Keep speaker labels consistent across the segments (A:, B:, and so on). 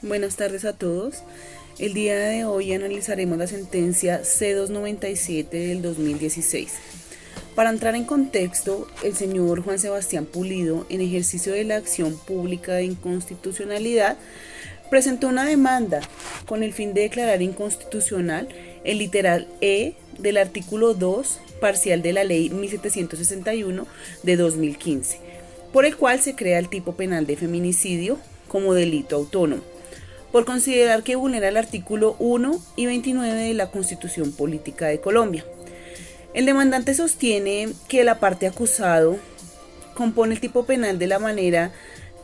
A: Buenas tardes a todos. El día de hoy analizaremos la sentencia C297 del 2016. Para entrar en contexto, el señor Juan Sebastián Pulido, en ejercicio de la acción pública de inconstitucionalidad, presentó una demanda con el fin de declarar inconstitucional el literal E del artículo 2 parcial de la ley 1761 de 2015, por el cual se crea el tipo penal de feminicidio como delito autónomo, por considerar que vulnera el artículo 1 y 29 de la Constitución Política de Colombia. El demandante sostiene que la parte acusado compone el tipo penal de la manera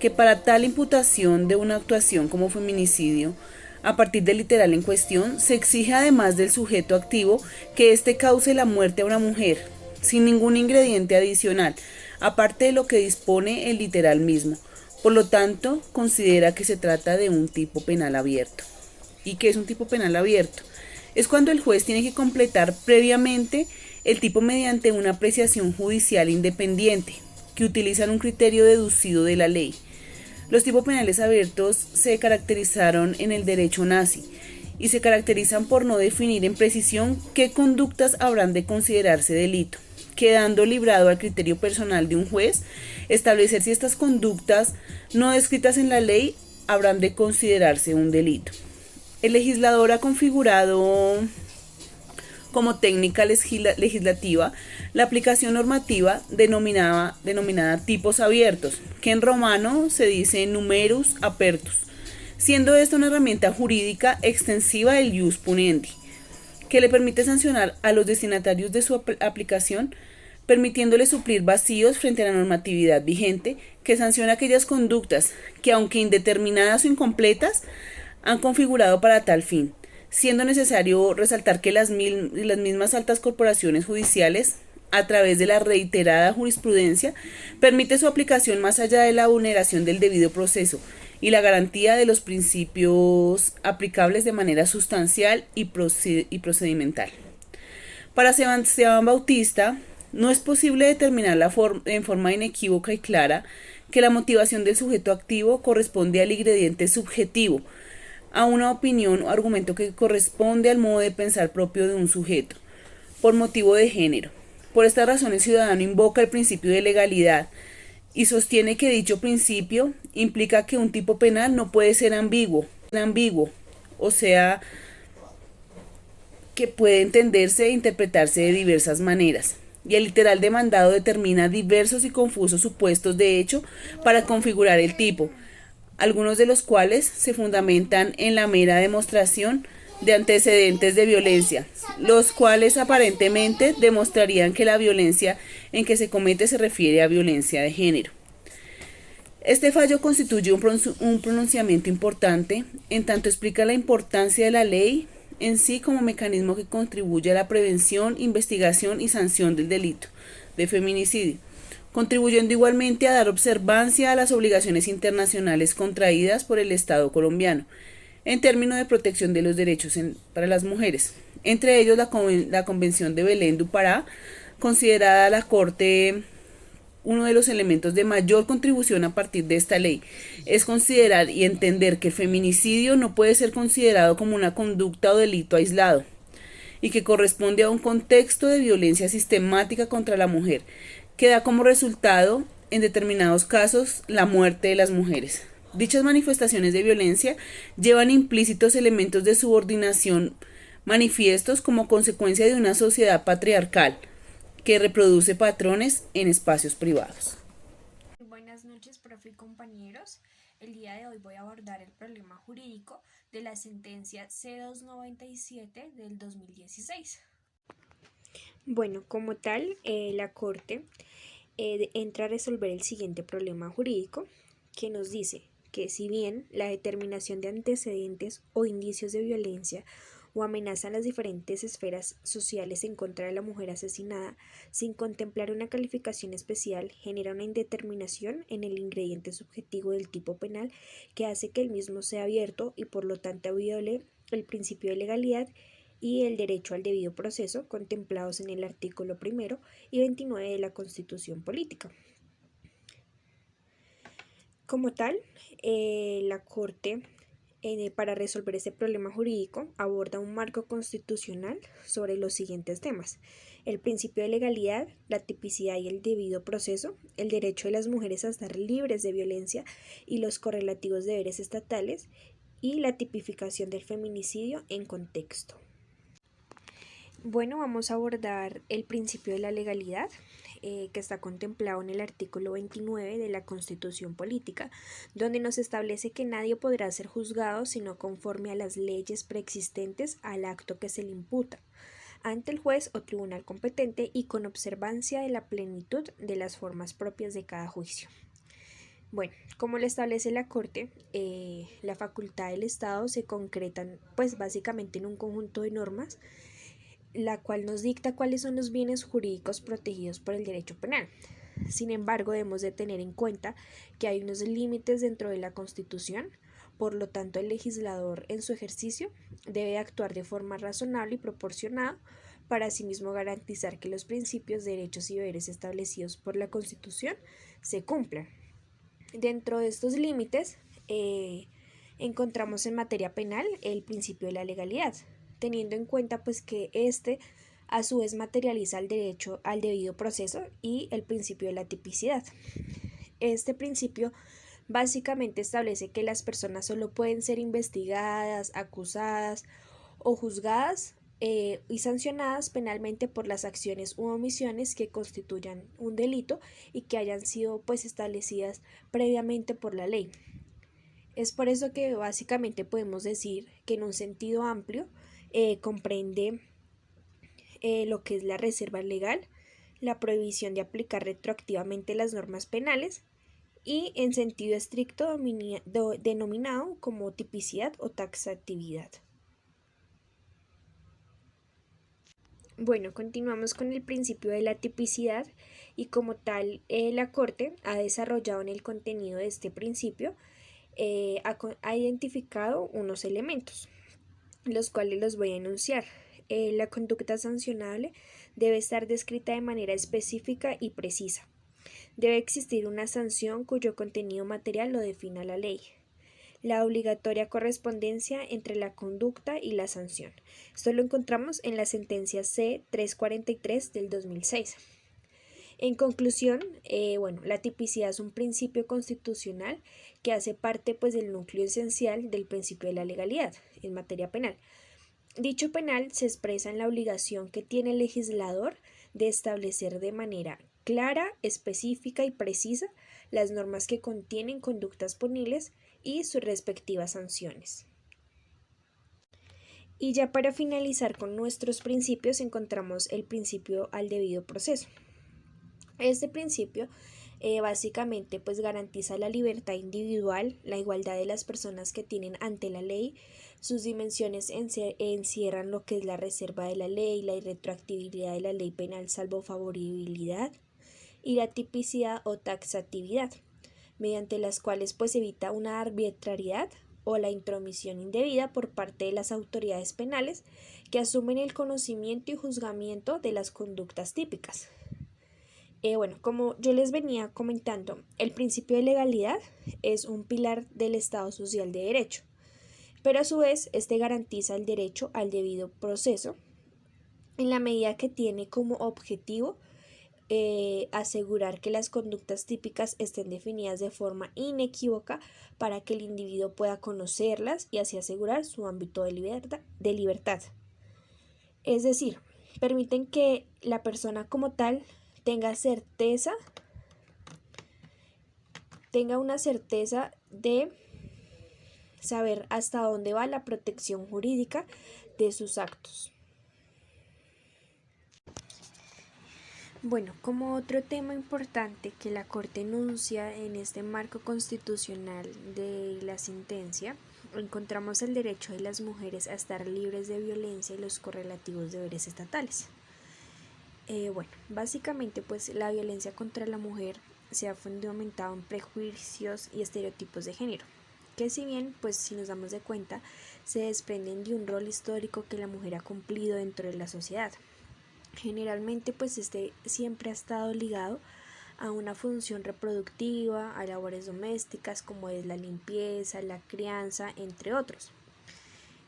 A: que para tal imputación de una actuación como feminicidio, a partir del literal en cuestión, se exige además del sujeto activo que éste cause la muerte a una mujer, sin ningún ingrediente adicional, aparte de lo que dispone el literal mismo. Por lo tanto, considera que se trata de un tipo penal abierto. ¿Y qué es un tipo penal abierto? Es cuando el juez tiene que completar previamente el tipo mediante una apreciación judicial independiente, que utilizan un criterio deducido de la ley. Los tipos penales abiertos se caracterizaron en el derecho nazi y se caracterizan por no definir en precisión qué conductas habrán de considerarse delito, quedando librado al criterio personal de un juez establecer si estas conductas no descritas en la ley habrán de considerarse un delito. El legislador ha configurado como técnica legislativa la aplicación normativa denominada tipos abiertos, que en romano se dice numerus apertus, siendo esta una herramienta jurídica extensiva del ius puniendi, que le permite sancionar a los destinatarios de su aplicación, permitiéndole suplir vacíos frente a la normatividad vigente, que sanciona aquellas conductas que, aunque indeterminadas o incompletas, han configurado para tal fin, siendo necesario resaltar que las mismas altas corporaciones judiciales, a través de la reiterada jurisprudencia, permite su aplicación más allá de la vulneración del debido proceso y la garantía de los principios aplicables de manera sustancial y procedimental. Para Sebastián Bautista, no es posible determinar en forma inequívoca y clara que la motivación del sujeto activo corresponde al ingrediente subjetivo, a una opinión o argumento que corresponde al modo de pensar propio de un sujeto, por motivo de género. Por esta razón el ciudadano invoca el principio de legalidad y sostiene que dicho principio implica que un tipo penal no puede ser ambiguo, o sea, que puede entenderse e interpretarse de diversas maneras. Y el literal demandado determina diversos y confusos supuestos de hecho para configurar el tipo, algunos de los cuales se fundamentan en la mera demostración de antecedentes de violencia, los cuales aparentemente demostrarían que la violencia en que se comete se refiere a violencia de género. Este fallo constituye un pronunciamiento importante, en tanto explica la importancia de la ley en sí como mecanismo que contribuye a la prevención, investigación y sanción del delito de feminicidio, contribuyendo igualmente a dar observancia a las obligaciones internacionales contraídas por el Estado colombiano en términos de protección de los derechos para las mujeres, entre ellos la Convención de Belén do Pará, considerada la Corte uno de los elementos de mayor contribución a partir de esta ley, es considerar y entender que el feminicidio no puede ser considerado como una conducta o delito aislado, y que corresponde a un contexto de violencia sistemática contra la mujer, que da como resultado, en determinados casos, la muerte de las mujeres. Dichas manifestaciones de violencia llevan implícitos elementos de subordinación manifiestos como consecuencia de una sociedad patriarcal que reproduce patrones en espacios privados.
B: Buenas noches, profe y compañeros. El día de hoy voy a abordar el problema jurídico de la sentencia C297 del 2016.
C: Bueno, como tal, la Corte entra a resolver el siguiente problema jurídico que nos dice que si bien la determinación de antecedentes o indicios de violencia o amenaza en las diferentes esferas sociales en contra de la mujer asesinada, sin contemplar una calificación especial, genera una indeterminación en el ingrediente subjetivo del tipo penal que hace que el mismo sea abierto y por lo tanto viole el principio de legalidad y el derecho al debido proceso contemplados en el artículo 1 y 29 de la Constitución Política. Como tal, la Corte para resolver este problema jurídico, aborda un marco constitucional sobre los siguientes temas: el principio de legalidad, la tipicidad y el debido proceso, el derecho de las mujeres a estar libres de violencia y los correlativos deberes estatales, y la tipificación del feminicidio en contexto. Bueno, vamos a abordar el principio de la legalidad, que está contemplado en el artículo 29 de la Constitución Política, donde nos establece que nadie podrá ser juzgado sino conforme a las leyes preexistentes al acto que se le imputa, ante el juez o tribunal competente y con observancia de la plenitud de las formas propias de cada juicio. Bueno, como lo establece la Corte, la facultad del Estado se concretan pues básicamente en un conjunto de normas, la cual nos dicta cuáles son los bienes jurídicos protegidos por el derecho penal. Sin embargo, debemos de tener en cuenta que hay unos límites dentro de la Constitución, por lo tanto el legislador en su ejercicio debe actuar de forma razonable y proporcionada para asimismo garantizar que los principios, derechos y deberes establecidos por la Constitución se cumplan. Dentro de estos límites encontramos en materia penal el principio de la legalidad, teniendo en cuenta pues que a su vez materializa el derecho al debido proceso y el principio de la tipicidad. Este principio básicamente establece que las personas solo pueden ser investigadas, acusadas o juzgadas y sancionadas penalmente por las acciones u omisiones que constituyan un delito y que hayan sido pues establecidas previamente por la ley. Es por eso que básicamente podemos decir que en un sentido amplio comprende lo que es la reserva legal, la prohibición de aplicar retroactivamente las normas penales y en sentido estricto denominado como tipicidad o taxatividad. Bueno, continuamos con el principio de la tipicidad y como tal la Corte ha desarrollado en el contenido de este principio, ha identificado unos elementos, los cuales los voy a enunciar. La conducta sancionable debe estar descrita de manera específica y precisa. Debe existir una sanción cuyo contenido material lo defina la ley. La obligatoria correspondencia entre la conducta y la sanción. Esto lo encontramos en la sentencia C-343 del 2006. En conclusión, la tipicidad es un principio constitucional que hace parte pues, del núcleo esencial del principio de la legalidad en materia penal. Dicho penal se expresa en la obligación que tiene el legislador de establecer de manera clara, específica y precisa las normas que contienen conductas punibles y sus respectivas sanciones. Y ya para finalizar con nuestros principios encontramos el principio al debido proceso. Este principio básicamente pues garantiza la libertad individual, la igualdad de las personas que tienen ante la ley. Sus dimensiones encierran lo que es la reserva de la ley, la irretroactibilidad de la ley penal salvo favoribilidad y la tipicidad o taxatividad, mediante las cuales pues evita una arbitrariedad o la intromisión indebida por parte de las autoridades penales que asumen el conocimiento y juzgamiento de las conductas típicas. Como yo les venía comentando, el principio de legalidad es un pilar del Estado social de derecho, pero a su vez este garantiza el derecho al debido proceso en la medida que tiene como objetivo asegurar que las conductas típicas estén definidas de forma inequívoca para que el individuo pueda conocerlas y así asegurar su ámbito de libertad. Es decir, permiten que la persona como tal tenga una certeza de saber hasta dónde va la protección jurídica de sus actos. Bueno, como otro tema importante que la Corte enuncia en este marco constitucional de la sentencia, encontramos el derecho de las mujeres a estar libres de violencia y los correlativos deberes estatales. Básicamente pues la violencia contra la mujer se ha fundamentado en prejuicios y estereotipos de género, que si bien pues si nos damos de cuenta se desprenden de un rol histórico que la mujer ha cumplido dentro de la sociedad. Generalmente pues este siempre ha estado ligado a una función reproductiva, a labores domésticas como es la limpieza, la crianza, entre otros.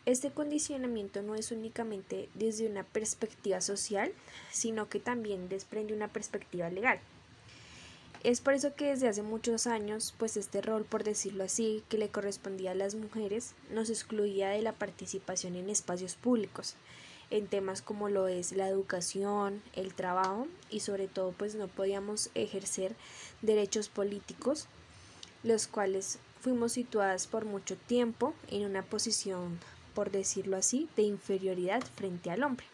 C: Este condicionamiento no es únicamente desde una perspectiva social, sino que también desprende una perspectiva legal. Es por eso que desde hace muchos años, pues este rol, por decirlo así, que le correspondía a las mujeres, nos excluía de la participación en espacios públicos, en temas como lo es la educación, el trabajo y sobre todo pues no podíamos ejercer derechos políticos, los cuales fuimos situadas por mucho tiempo en una posición, por decirlo así, de inferioridad frente al hombre.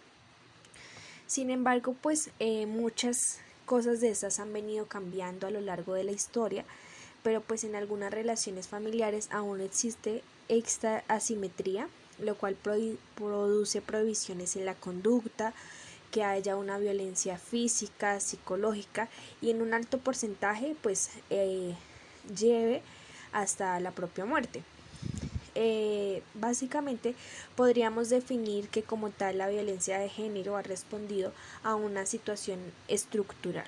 C: Sin embargo, pues muchas cosas de estas han venido cambiando a lo largo de la historia, pero pues en algunas relaciones familiares aún existe esta asimetría, lo cual produce prohibiciones en la conducta, que haya una violencia física, psicológica y en un alto porcentaje pues lleve hasta la propia muerte. Básicamente podríamos definir que como tal la violencia de género ha respondido a una situación estructural.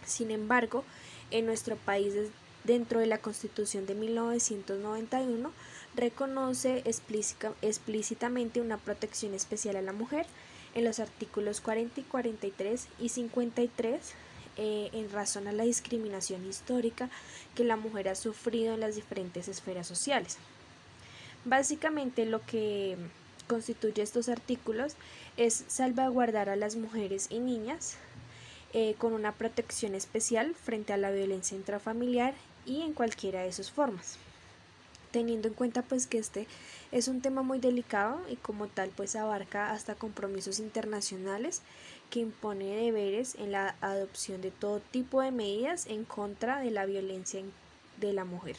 C: Sin embargo, en nuestro país, dentro de la Constitución de 1991, reconoce explícitamente una protección especial a la mujer en los artículos 40 y 43 y 53 en razón a la discriminación histórica que la mujer ha sufrido en las diferentes esferas sociales. Básicamente lo que constituye estos artículos es salvaguardar a las mujeres y niñas con una protección especial frente a la violencia intrafamiliar y en cualquiera de sus formas, teniendo en cuenta pues que este es un tema muy delicado y como tal pues abarca hasta compromisos internacionales que impone deberes en la adopción de todo tipo de medidas en contra de la violencia de la mujer.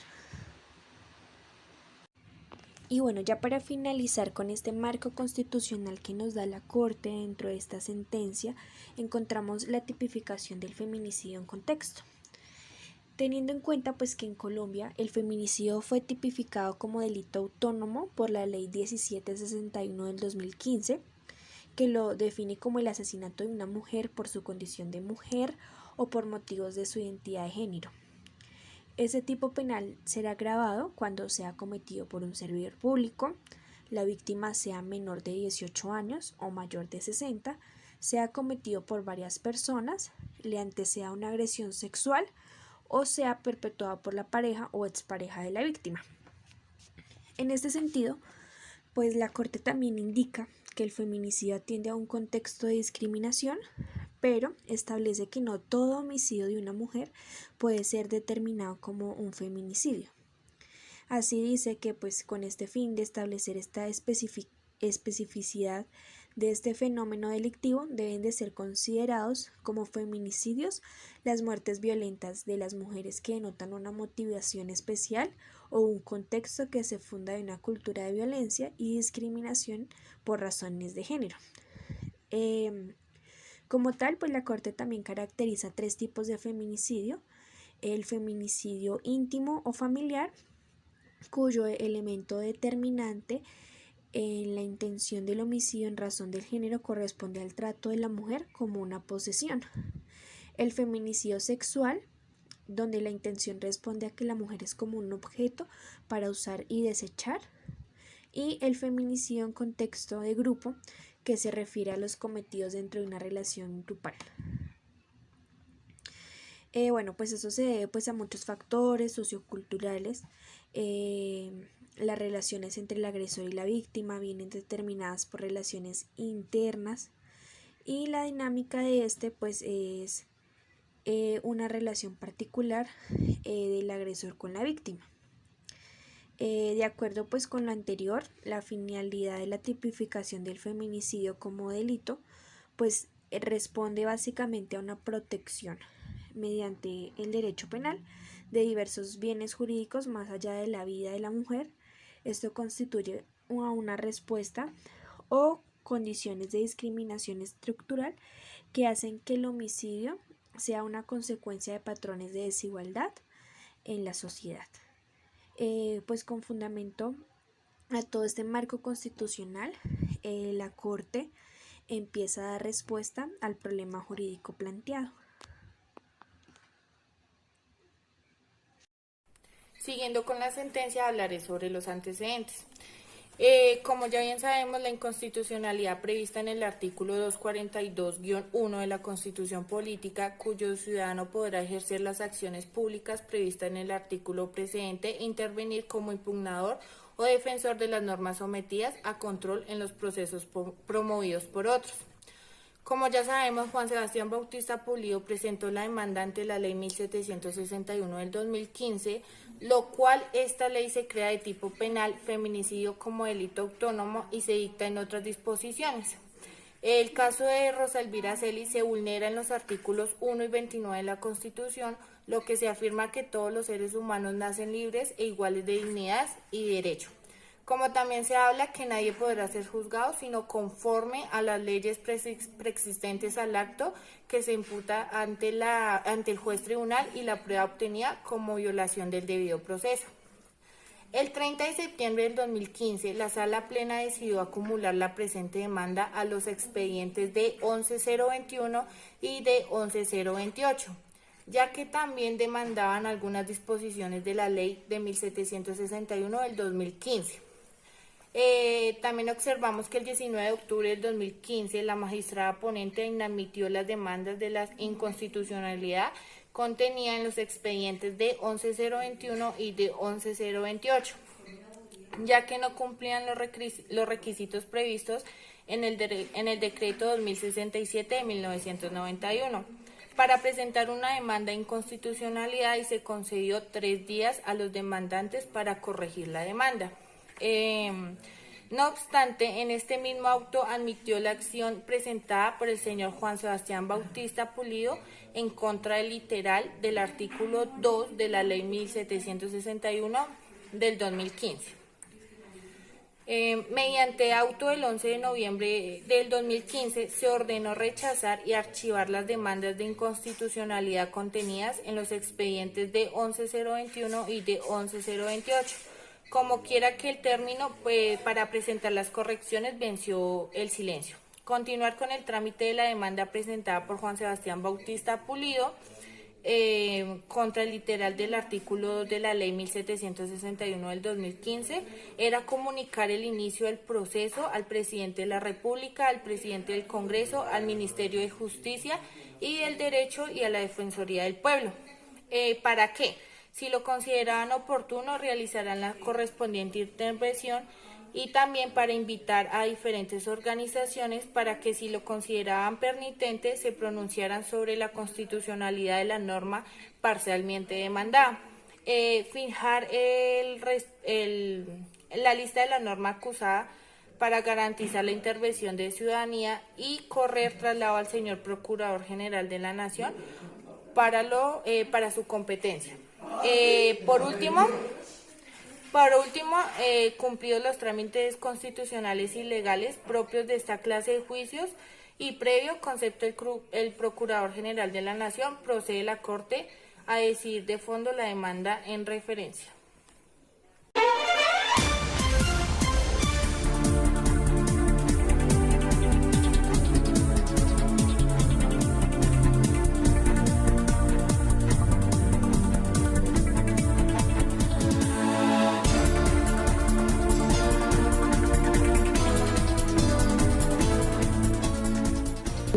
C: Y bueno, ya para finalizar con este marco constitucional que nos da la Corte dentro de esta sentencia, encontramos la tipificación del feminicidio en contexto. Teniendo en cuenta pues que en Colombia el feminicidio fue tipificado como delito autónomo por la Ley 1761 del 2015, que lo define como el asesinato de una mujer por su condición de mujer o por motivos de su identidad de género. Ese tipo penal será agravado cuando sea cometido por un servidor público, la víctima sea menor de 18 años o mayor de 60, sea cometido por varias personas, le anteceda una agresión sexual o sea perpetuado por la pareja o expareja de la víctima. En este sentido, pues la Corte también indica que el feminicidio atiende a un contexto de discriminación, pero establece que no todo homicidio de una mujer puede ser determinado como un feminicidio. Así dice que pues con este fin de establecer esta especificidad de este fenómeno delictivo deben de ser considerados como feminicidios las muertes violentas de las mujeres que denotan una motivación especial o un contexto que se funda en una cultura de violencia y discriminación por razones de género. Como tal, pues la Corte también caracteriza 3 tipos de feminicidio: el feminicidio íntimo o familiar, cuyo elemento determinante en la intención del homicidio en razón del género corresponde al trato de la mujer como una posesión; el feminicidio sexual, donde la intención responde a que la mujer es como un objeto para usar y desechar; y el feminicidio en contexto de grupo, que se refiere a los cometidos dentro de una relación grupal. Bueno, pues eso se debe pues a muchos factores socioculturales. Las relaciones entre el agresor y la víctima vienen determinadas por relaciones internas y la dinámica de este pues es una relación particular del agresor con la víctima. De acuerdo pues con lo anterior, la finalidad de la tipificación del feminicidio como delito pues responde básicamente a una protección mediante el derecho penal de diversos bienes jurídicos más allá de la vida de la mujer. Esto constituye una respuesta o condiciones de discriminación estructural que hacen que el homicidio sea una consecuencia de patrones de desigualdad en la sociedad. Pues con fundamento a todo este marco constitucional, la Corte empieza a dar respuesta al problema jurídico planteado.
D: Siguiendo con la sentencia, hablaré sobre los antecedentes. Como ya bien sabemos, la inconstitucionalidad prevista en el artículo 242-1 de la Constitución Política, cuyo ciudadano podrá ejercer las acciones públicas previstas en el artículo precedente e intervenir como impugnador o defensor de las normas sometidas a control en los procesos promovidos por otros. Como ya sabemos, Juan Sebastián Bautista Pulido presentó la demanda ante la Ley 1761 del 2015, lo cual esta ley se crea de tipo penal, feminicidio como delito autónomo y se dicta en otras disposiciones. El caso de Rosa Elvira Celis se vulnera en los artículos 1 y 29 de la Constitución, lo que se afirma que todos los seres humanos nacen libres e iguales de dignidad y derecho. Como también se habla que nadie podrá ser juzgado sino conforme a las leyes preexistentes al acto que se imputa ante el juez tribunal y la prueba obtenida como violación del debido proceso. El 30 de septiembre del 2015, la Sala Plena decidió acumular la presente demanda a los expedientes de 11.021 y de 11.028, ya que también demandaban algunas disposiciones de la Ley de 1761 del 2015. También observamos que el 19 de octubre del 2015 la magistrada ponente inadmitió las demandas de la inconstitucionalidad contenida en los expedientes de 11.021 y de 11.028, ya que no cumplían los requisitos previstos en el decreto 2067 de 1991 para presentar una demanda de inconstitucionalidad, y se concedió 3 días a los demandantes para corregir la demanda. No obstante, en este mismo auto admitió la acción presentada por el señor Juan Sebastián Bautista Pulido en contra del literal del artículo 2 de la Ley 1761 del 2015. Mediante auto del 11 de noviembre del 2015 se ordenó rechazar y archivar las demandas de inconstitucionalidad contenidas en los expedientes de 11.021 y de 11.028. Como quiera que el término para presentar las correcciones venció el silencio. Continuar con el trámite de la demanda presentada por Juan Sebastián Bautista Pulido contra el literal del artículo 2 de la Ley 1761 del 2015 era comunicar el inicio del proceso al presidente de la República, al presidente del Congreso, al Ministerio de Justicia y del Derecho y a la Defensoría del Pueblo. ¿Para qué? Si lo consideraban oportuno, realizarán la correspondiente intervención, y también para invitar a diferentes organizaciones para que, si lo consideraban pertinente, se pronunciaran sobre la constitucionalidad de la norma parcialmente demandada. Fijar la lista de la norma acusada para garantizar la intervención de ciudadanía y correr traslado al señor Procurador General de la Nación para su competencia. Por último, cumplidos los trámites constitucionales y legales propios de esta clase de juicios y previo concepto el Procurador General de la Nación, procede la Corte a decidir de fondo la demanda en referencia.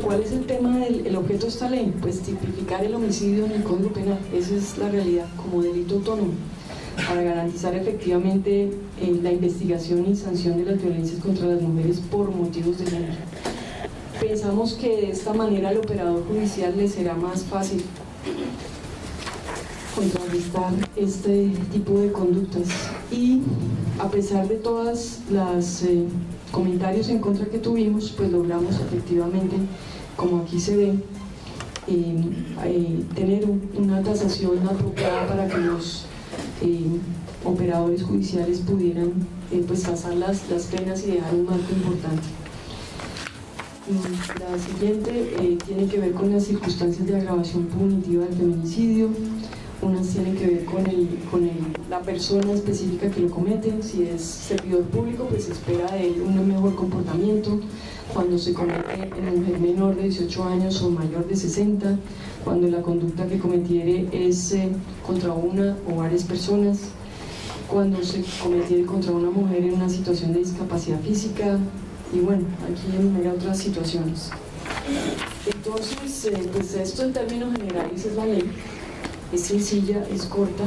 E: ¿Cuál es el tema del objeto de esta ley? Pues tipificar el homicidio en el Código Penal. Esa es la realidad, como delito autónomo, para garantizar efectivamente la investigación y sanción de las violencias contra las mujeres por motivos de género. Pensamos que de esta manera al operador judicial le será más fácil contrarrestar este tipo de conductas, y a pesar de todas las comentarios en contra que tuvimos, pues logramos efectivamente, como aquí se ve, tener una tasación apropiada para que los operadores judiciales pudieran pues tasar las penas y dejar un marco importante. La siguiente tiene que ver con las circunstancias de agravación punitiva del feminicidio. unas tienen que ver la persona específica que lo comete. Si es servidor público, pues se espera de él un mejor comportamiento. Cuando se comete en mujer menor de 18 años o mayor de 60, cuando la conducta que cometiere es contra una o varias personas, cuando se cometiere contra una mujer en una situación de discapacidad física, y bueno, aquí hay otras situaciones. Entonces, pues esto en términos generales es la ley, es sencilla, es corta,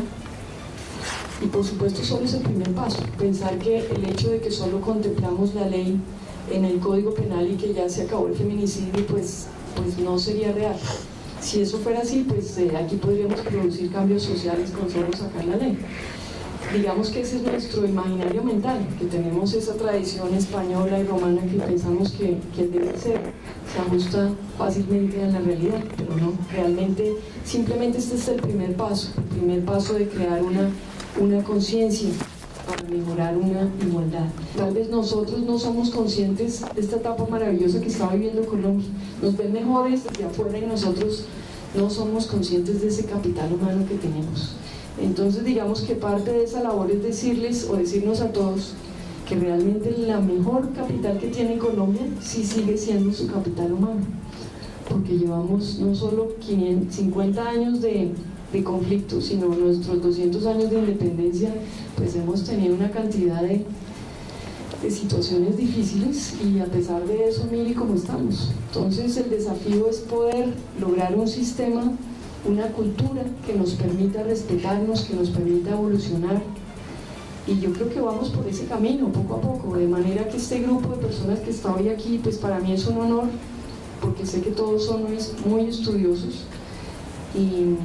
E: y por supuesto solo es el primer paso. Pensar que el hecho de que solo contemplamos la ley en el Código Penal y que ya se acabó el feminicidio, pues no sería real. Si eso fuera así, pues aquí podríamos producir cambios sociales con solo sacar la ley. Digamos que ese es nuestro imaginario mental, que tenemos esa tradición española y romana que pensamos que el deber ser se ajusta fácilmente a la realidad, pero no, realmente simplemente este es el primer paso de crear una conciencia para mejorar una igualdad. Tal vez nosotros no somos conscientes de esta etapa maravillosa que está viviendo Colombia. Nos ven mejores desde afuera y nosotros no somos conscientes de ese capital humano que tenemos. Entonces digamos que parte de esa labor es decirles o decirnos a todos que realmente la mejor capital que tiene Colombia sí sigue siendo su capital humano, porque llevamos no solo 50 años de conflicto, sino nuestros 200 años de independencia, pues hemos tenido una cantidad de situaciones difíciles, y a pesar de eso, mire cómo estamos. Entonces el desafío es poder lograr un sistema, una cultura que nos permita respetarnos, que nos permita evolucionar, y yo creo que vamos por ese camino poco a poco, de manera que este grupo de personas que está hoy aquí, pues para mí es un honor, porque sé que todos son muy estudiosos, y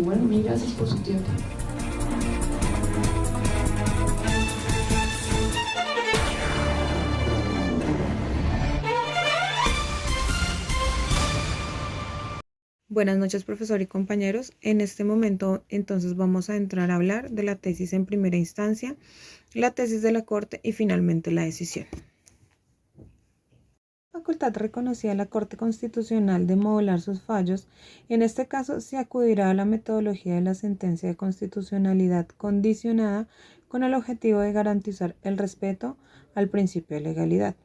E: bueno, mil gracias por su tiempo.
F: Buenas noches, profesor y compañeros. En este momento, entonces, vamos a entrar a hablar de la tesis en primera instancia, la tesis de la Corte y finalmente la decisión. La facultad reconocida a la Corte Constitucional de modular sus fallos. En este caso, se acudirá a la metodología de la sentencia de constitucionalidad condicionada con el objetivo de garantizar el respeto al principio de legalidad.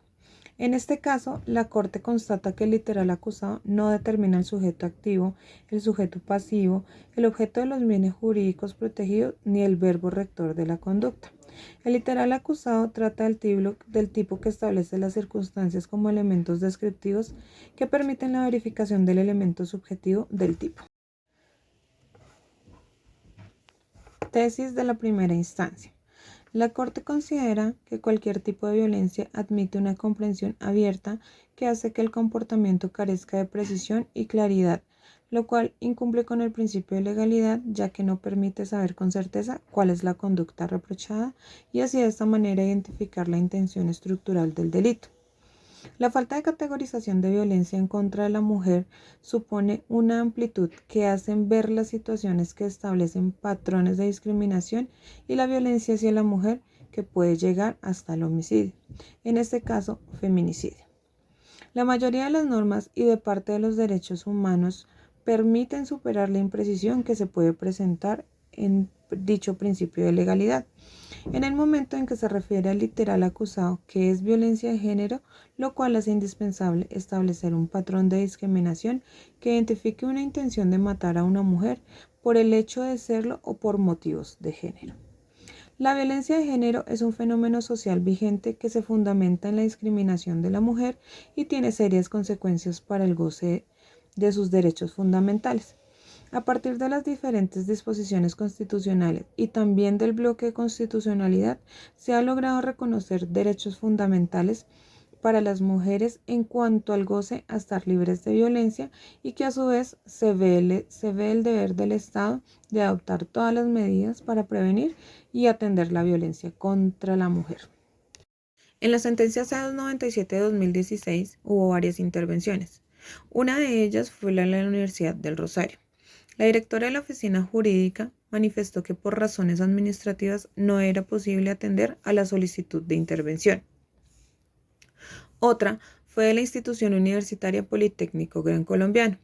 F: En este caso, la Corte constata que el literal acusado no determina el sujeto activo, el sujeto pasivo, el objeto de los bienes jurídicos protegidos ni el verbo rector de la conducta. El literal acusado trata del tipo que establece las circunstancias como elementos descriptivos que permiten la verificación del elemento subjetivo del tipo. Tesis de la primera instancia. La Corte considera que cualquier tipo de violencia admite una comprensión abierta que hace que el comportamiento carezca de precisión y claridad, lo cual incumple con el principio de legalidad, ya que no permite saber con certeza cuál es la conducta reprochada y así de esta manera identificar la intención estructural del delito. La falta de categorización de violencia en contra de la mujer supone una amplitud que hacen ver las situaciones que establecen patrones de discriminación y la violencia hacia la mujer que puede llegar hasta el homicidio, en este caso feminicidio. La mayoría de las normas y de parte de los derechos humanos permiten superar la imprecisión que se puede presentar en dicho principio de legalidad. En el momento en que se refiere al literal acusado, que es violencia de género, lo cual hace indispensable establecer un patrón de discriminación que identifique una intención de matar a una mujer por el hecho de serlo o por motivos de género. La violencia de género es un fenómeno social vigente que se fundamenta en la discriminación de la mujer y tiene serias consecuencias para el goce de sus derechos fundamentales. A partir de las diferentes disposiciones constitucionales y también del bloque de constitucionalidad, se ha logrado reconocer derechos fundamentales para las mujeres en cuanto al goce a estar libres de violencia y que a su vez se ve el deber del Estado de adoptar todas las medidas para prevenir y atender la violencia contra la mujer. En la sentencia C-297 de 2016 hubo varias intervenciones. Una de ellas fue la de la Universidad del Rosario. La directora de la oficina jurídica manifestó que por razones administrativas no era posible atender a la solicitud de intervención. Otra fue de la Institución Universitaria Politécnico Gran Colombiano.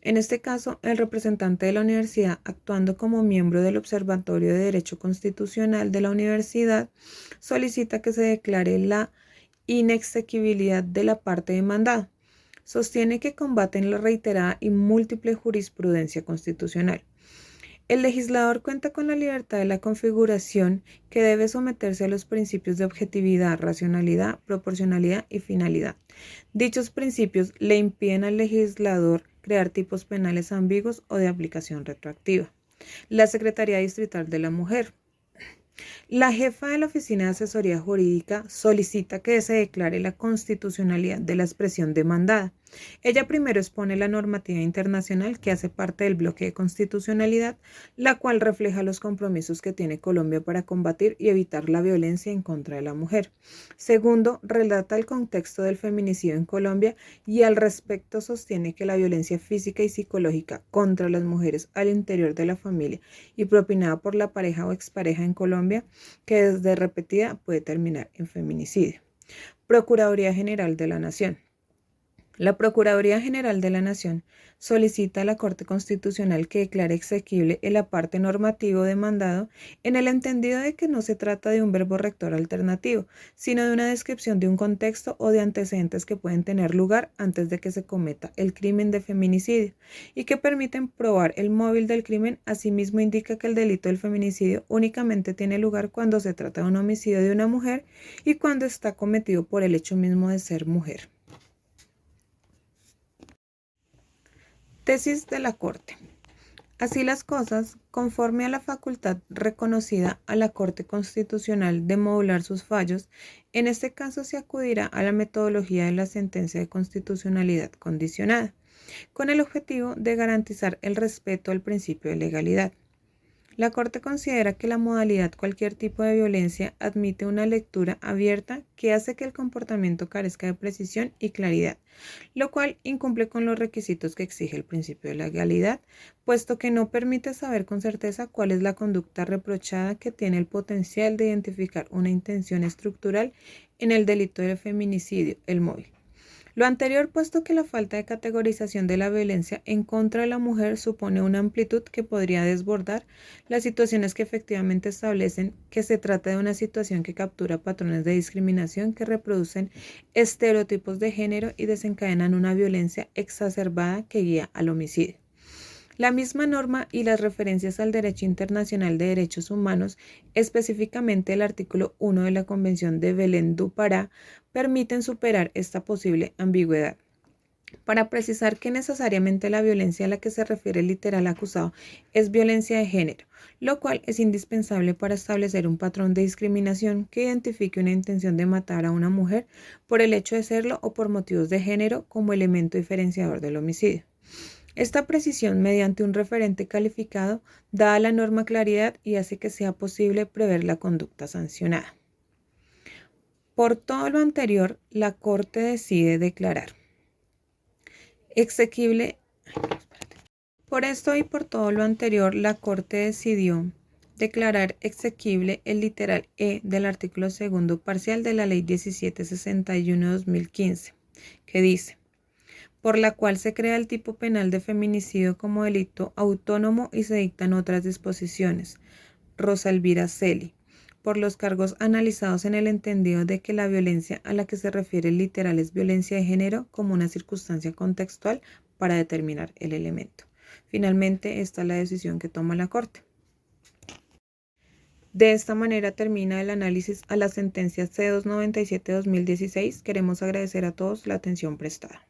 F: En este caso, el representante de la universidad, actuando como miembro del Observatorio de Derecho Constitucional de la universidad, solicita que se declare la inexequibilidad de la parte demandada. Sostiene que combaten la reiterada y múltiple jurisprudencia constitucional. El legislador cuenta con la libertad de la configuración que debe someterse a los principios de objetividad, racionalidad, proporcionalidad y finalidad. Dichos principios le impiden al legislador crear tipos penales ambiguos o de aplicación retroactiva. La Secretaría Distrital de la Mujer. La jefa de la Oficina de Asesoría Jurídica solicita que se declare la constitucionalidad de la expresión demandada. Ella primero expone la normativa internacional que hace parte del bloque de constitucionalidad, la cual refleja los compromisos que tiene Colombia para combatir y evitar la violencia en contra de la mujer. Segundo, relata el contexto del feminicidio en Colombia y al respecto sostiene que la violencia física y psicológica contra las mujeres al interior de la familia y propinada por la pareja o expareja en Colombia, que desde repetida puede terminar en feminicidio. Procuraduría General de la Nación. La Procuraduría General de la Nación solicita a la Corte Constitucional que declare exequible el aparte normativo demandado en el entendido de que no se trata de un verbo rector alternativo, sino de una descripción de un contexto o de antecedentes que pueden tener lugar antes de que se cometa el crimen de feminicidio y que permiten probar el móvil del crimen. Asimismo, indica que el delito del feminicidio únicamente tiene lugar cuando se trata de un homicidio de una mujer y cuando está cometido por el hecho mismo de ser mujer. Tesis de la Corte. Así las cosas, conforme a la facultad reconocida a la Corte Constitucional de modular sus fallos, en este caso se acudirá a la metodología de la sentencia de constitucionalidad condicionada, con el objetivo de garantizar el respeto al principio de legalidad. La Corte considera que la modalidad cualquier tipo de violencia admite una lectura abierta que hace que el comportamiento carezca de precisión y claridad, lo cual incumple con los requisitos que exige el principio de legalidad, puesto que no permite saber con certeza cuál es la conducta reprochada que tiene el potencial de identificar una intención estructural en el delito de feminicidio, el móvil. Lo anterior, puesto que la falta de categorización de la violencia en contra de la mujer supone una amplitud que podría desbordar las situaciones que efectivamente establecen que se trata de una situación que captura patrones de discriminación que reproducen estereotipos de género y desencadenan una violencia exacerbada que guía al homicidio. La misma norma y las referencias al derecho internacional de derechos humanos, específicamente el artículo 1 de la Convención de Belém do Pará, permiten superar esta posible ambigüedad. Para precisar que necesariamente la violencia a la que se refiere el literal acusado es violencia de género, lo cual es indispensable para establecer un patrón de discriminación que identifique una intención de matar a una mujer por el hecho de serlo o por motivos de género como elemento diferenciador del homicidio. Esta precisión mediante un referente calificado da a la norma claridad y hace que sea posible prever la conducta sancionada. Por todo lo anterior, la Corte decide declarar exequible. Por esto y por todo lo anterior, la Corte decidió declarar exequible el literal E del artículo segundo parcial de la Ley 1761/2015, que dice: por la cual se crea el tipo penal de feminicidio como delito autónomo y se dictan otras disposiciones. Rosa Elvira Celi, por los cargos analizados en el entendido de que la violencia a la que se refiere el literal es violencia de género como una circunstancia contextual para determinar el elemento. Finalmente, esta es la decisión que toma la Corte. De esta manera termina el análisis a la sentencia C297/2016. Queremos agradecer a todos la atención prestada.